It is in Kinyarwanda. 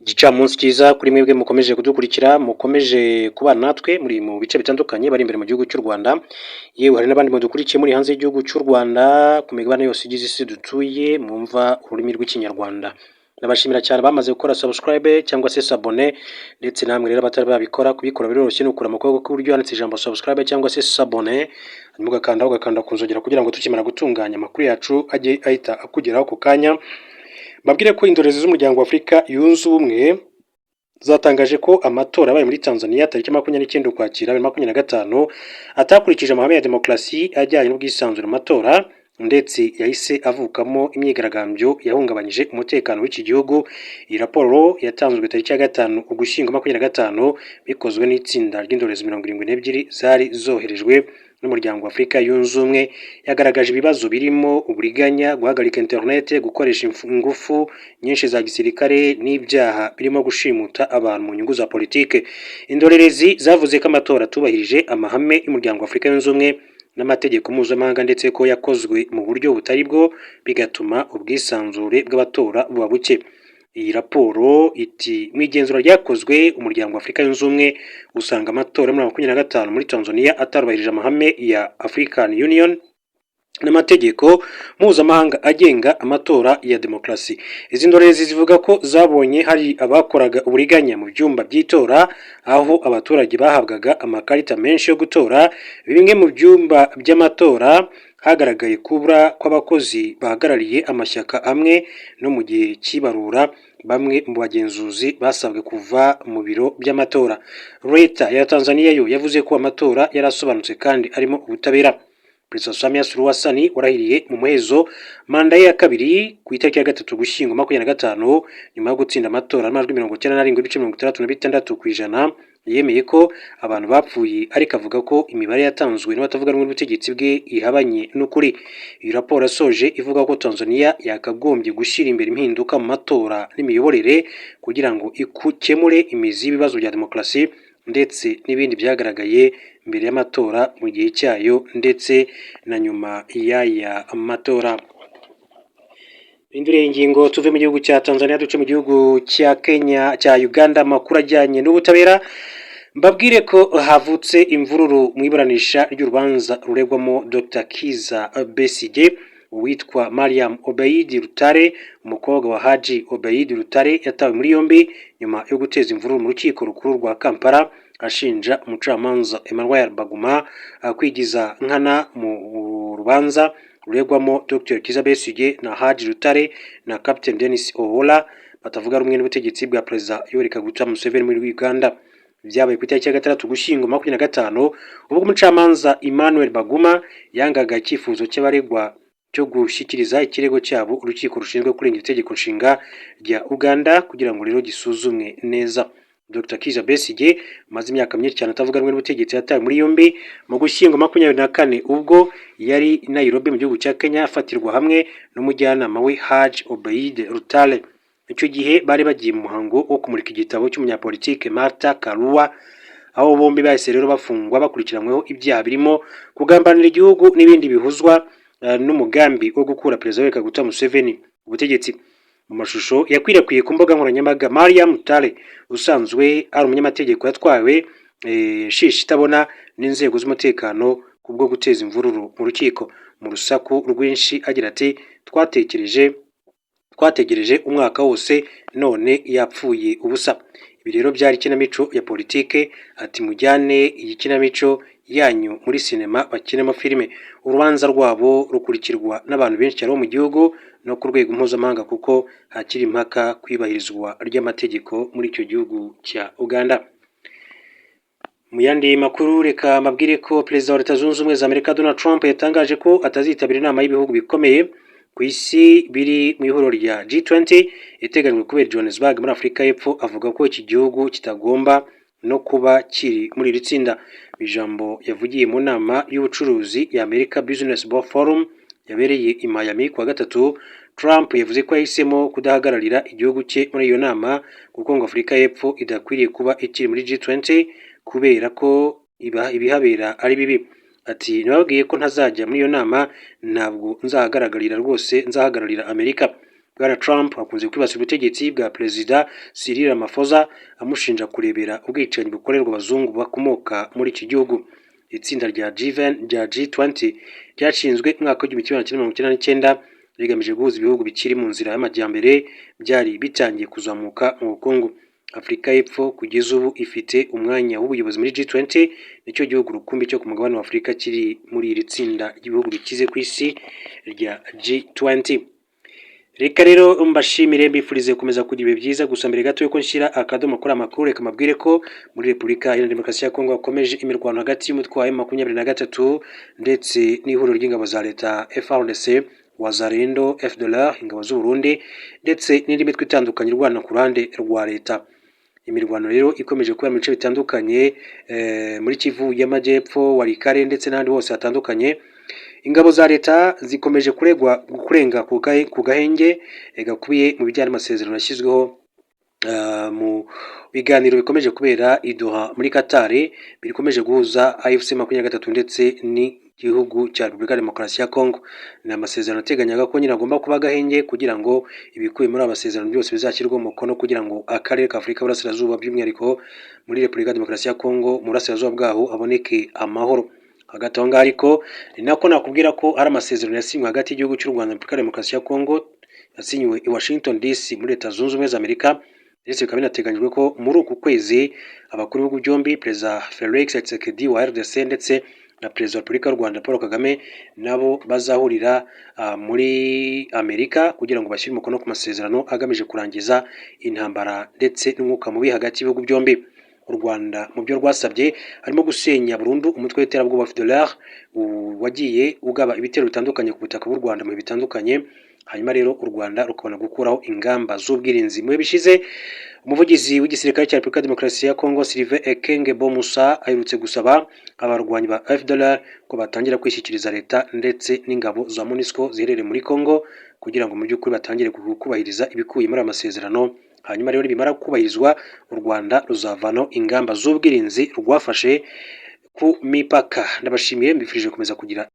Igicamunsi cyiza kuri mwebwe mukomeje kudukurikira, mukomeje kubana natwe muri mu bice bitandukanye bari imbere mu gihugu cy'u Rwanda, yewe hari n'abandi mudukurikiye muri hanze y'igihugu cy'u Rwanda ku migabane yose igize isi dutuye mwumva ururimi rw'ikinyarwanda. Ndabashimira cyane bamaze gukora subscribe cyangwa se sabone, ndetse namwe rero abatari babikora kubikora biroroshye, ni ukura mu kuboko kw'iburyo handitse ijambo subscribe cyangwa se sabone, hanyuma ugakanda ku nzogera kugira ngo tukimara gutunganya amakuru yacu ajye ahita akugeraho ako kanya. Mbabwire ko indorerezi z'umuryango wa Afurika yunze ubumwe zatangaje ko amatora yabaye muri Tanzania tariki 29 Ukwakira 2025 atakurikije amahame ya demokarasi ajyanye n'ubwisanzure mu matora, ndetse yahise avukamo imyigaragambyo yahungabanyije umutekano w'iki gihugu. Iyi raporo yatanzwe tariki ya 5 Ugushyingo 2025 bikozwe n'itsinda ry'indorerezi 72 zari zoherejwe n'umuryango wa Afurika yunze ubumwe. Yagaragaje ibibazo birimo uburiganya, guhagarika internet, gukoresha ingufu nyinshi za gisirikare n'ibyaha birimo gushimuta abantu mu nyungu za politike. Indorerezi zavuze ko amatora atubahirije amahame y'umuryango wa Afurika yunze ubumwe n'amategeko mpuzamahanga, ndetse ko yakozwe mu buryo butari bwo, bigatuma ubwisanzure bw'abatora buba buke. Iyi raporo iti mu igenzura ryakozwe umuryango wa Afurika yunze ubumwe usanga amatora muri 2025 muri Tanzania atarubahirije amahame ya African Union n'amategeko mpuzamahanga agenga amatora ya demokarasi. Izi ndorerezi zivuga ko zabonye hari abakoraga uburiganya mu byumba by'itora, aho abaturage bahabwaga amakarita menshi yo gutora. Bimwe mu byumba by'amatora hagaragaye kubura kw'abakozi bahagarariye amashyaka amwe, no mu gihe cy'ibarura bamwe mu bagenzuzi basabwe kuva mu biro by'amatora. Leta ya Tanzania yo yavuze ko amatora yarasobanutse kandi arimo ubutabera. Perezida Samia Suluhu Hassan warahiriye mu muhezo manda ye ya kabiri ku itariki ya 3 Ugushyingo 2025 nyuma yo gutsinda amatora n'amajwi 97.66%, yemeye ko abantu bapfuye, ariko avuga ko imibare yatanzwe n'abatavuga rumwe n'ubutegetsi bwe ihabanye n'ukuri. Iyi raporo yasoje ivuga ko Tanzania yakagombye gushyira imbere impinduka mu matora n'imiyoborere kugira ngo ikemure imizi y'ibibazo bya demokarasi, ndetse n'ibindi byagaragaye mbere y'amatora, mu gihe cyayo, ndetse na nyuma y'aya matora. Indire ingingo tuve mu gihugu cya Tanzania duce mu gihugu cya Kenya, cya Uganda. Amakuru ajyanye n'ubutabera, mbabwire ko havutse imvururu mu iburanisha ry'urubanza ruregwamo Dr. Kiza Besigye, uwitwa Mariam Obeid Rutare, umukobwa wa Haji Obeid Rutare, yatawe muri yombi nyuma yo guteza imvururu mu rukiko rukuru rwa Kampala, ashinja umucamanza Emmanuel Baguma kwigiza nkana mu rubanza ruregwamo Dr. Kiza Besigye na Haji Rutare na Captain Dennis Owola batavuga rumwe n'ubutegetsi bwa Perezida Yoweri Kaguta Museveni muri Uganda. Byabaye ku itariki ya 6 Ugushyingo 2025 ubwo umucamanza Emmanuel Baguma yangaga icyifuzo cy'abaregwa cyo gushyikiriza ikirego cyabo urukiko rushinzwe kurengera itegeko nshinga rya Uganda kugira ngo rero gisuzumwe neza. Dr. Kiza Besigye maze imyaka myinshi cyane atavuga rumwe n'ubutegetsi yatawe muri yombi mu Gushyingo 2024 ubwo yari Nairobi mu gihugu cya Kenya, afatirwa hamwe n'umujyanama we Haji Obeid Rutale. Icyo gihe bari bagiye mu muhango wo kumurika igitabo cy'umunyapolitike Martha Karua, aho bombi bahise rero bafungwa bakurikiranyweho ibyaha birimo kugambanira igihugu n'ibindi bihuzwa n'umugambi wo gukura Perezida Yoweri Kaguta Museveni ubutegetsi. Mu mashusho yakwirakwiye ku mbuga nkoranyambaga, Mariam Rutale usanzwe ari umunyamategeko yatwawe shishi itabona n'inzego z'umutekano kubwo guteza imvururu mu rukiko mu rusaku rwinshi, agira ati twategereje umwaka wose none yapfuye ubusa. Ibi rero byari ikinamico ya politike, ati mujyane iyi kinamico yanyu muri sinema bakinemo filime. Urubanza rwabo rukurikirwa n'abantu benshi cyane bo mu gihugu no ku rwego mpuzamahanga, kuko hakiri impaka kwibahirizwa ry'amategeko muri icyo gihugu cya Uganda. Mu yandi makuru, reka mabwire ko Perezida wa Leta Zunze Ubumwe za Amerika Donald Trump yatangaje ko atazitabira inama y'ibihugu bikomeye ku isi biri mu ihuriro rya G20 iteganyijwe kubera Johannesburg muri Afurika y'Epfo. Avuga ko iki gihugu kitagomba no kuba kiri muri iri tsinda. Ijambo yavugiye mu nama y'ubucuruzi ya America Business Forum yabereye i Miami kuwa gatatu, Trump yavuze ko yahisemo kudahagararira igihugu cye muri iyo nama kuko ngo Afurika y'Epfo idakwiriye kuba ikiri muri G20 kubera ko ibihabera ari bibi. Ati nababwiye ko ntazajya muri iyo nama, ntabwo nzahagaragarira rwose, nzahagararira Amerika. Bwana Trump akunze kwibasira ubutegetsi bwa Perezida Cyril Ramaphosa amushinja kurebera ubwicanyi bukorerwa abazungu bakomoka muri iki gihugu. Itsinda rya G20 ryashinzwe mu mwaka w'1999 rigamije guhuza ibihugu bikiri mu nzira y'amajyambere byari bitangiye kuzamuka mu bukungu. Afurika y'Epfo kugeza ubu ifite umwanya w'ubuyobozi muri G20, nicyo gihugu rukumbi cyo ku mugabane wa Afurika kiri muri iri tsinda ry'ibihugu bikize ku isi rya G20. Reka rero mbashimire mbifurize gukomeza kugira ibihe byiza. Gusa mbere gato yuko nshyira akadomo kuri amakuru, reka mabwire ko muri Repubulika Iharanira Demokarasi ya Kongo hakomeje imirwano hagati y'umutwe wa M23 ndetse n'ihuriro ry'ingabo za leta FARDC, Wazalendo, FDLR, ingabo z'u Burundi ndetse n'indi mitwe itandukanye irwana ku ruhande rwa leta. Imirwano rero ikomeje kuba mu bice bitandukanye muri Kivu y'Amajyepfo, Walikale ndetse n'ahandi hose hatandukanye. Ingabo za leta zikomeje kurenga ku gahenge gakubiye mu bijyanye n'amasezerano yashyizweho mu biganiro bikomeje kubera i Doha muri Qatar, bikomeje guhuza AFC 23 ndetse n'igihugu cya Repubulika Demokarasi ya Kongo. Ni amasezerano ateganyaga ko nyine agomba kuba gahenge kugira ngo ibikubiye muri amasezerano byose bizashyirwa mu mukono kugira ngo akarere ka Afurika y'Uburasirazuba by'umwihariko muri Repubulika Demokarasi ya Kongo mu burasirazuba bwaho haboneke amahoro. Hagati aho ngaho ariko ni nako nakubwira ko ari amasezerano yasinywe hagati y'igihugu cy'u Rwanda na Repubulika Demokarasi ya Kongo, yasinyiwe i Washington DC muri Leta Zunze Ubumwe za Amerika, ndetse bikaba binateganyijwe ko muri uku kwezi abakuru b'ibihugu byombi, Perezida Felix Tshisekedi wa RDC ndetse na Perezida wa Repubulika y'u Rwanda Paul Kagame nabo bazahurira muri Amerika kugira ngo bashyire umukono ku masezerano agamije kurangiza intambara ndetse n'umwuka mubi hagati y'ibihugu byombi. U Rwanda mu byo rwasabye harimo gusenya burundu umutwe w'iterabwoba FDLR wagiye ugaba ibitero bitandukanye ku butaka bw'u Rwanda mu bitandukanye. Hanyuma rero u Rwanda rukabona gukuraho ingamba z'ubwirinzi. Mu bishize umuvugizi w'igisirikare cya Repubulika Demokarasi ya Kongo Sylvain Ekenge Bomusa aherutse gusaba abarwanyi ba FDLR ko batangira kwishyikiriza leta ndetse n'ingabo za MONUSCO ziherereye muri Kongo kugira ngo mu by'ukuri batangire kubahiriza ibikubiye muri amasezerano. Hanyuma rero bimara kubahirizwa u Rwanda ruzavanaho ingamba z'ubwirinzi rwafashe ku mipaka. Ndabashimiye mbifurije gukomeza kugira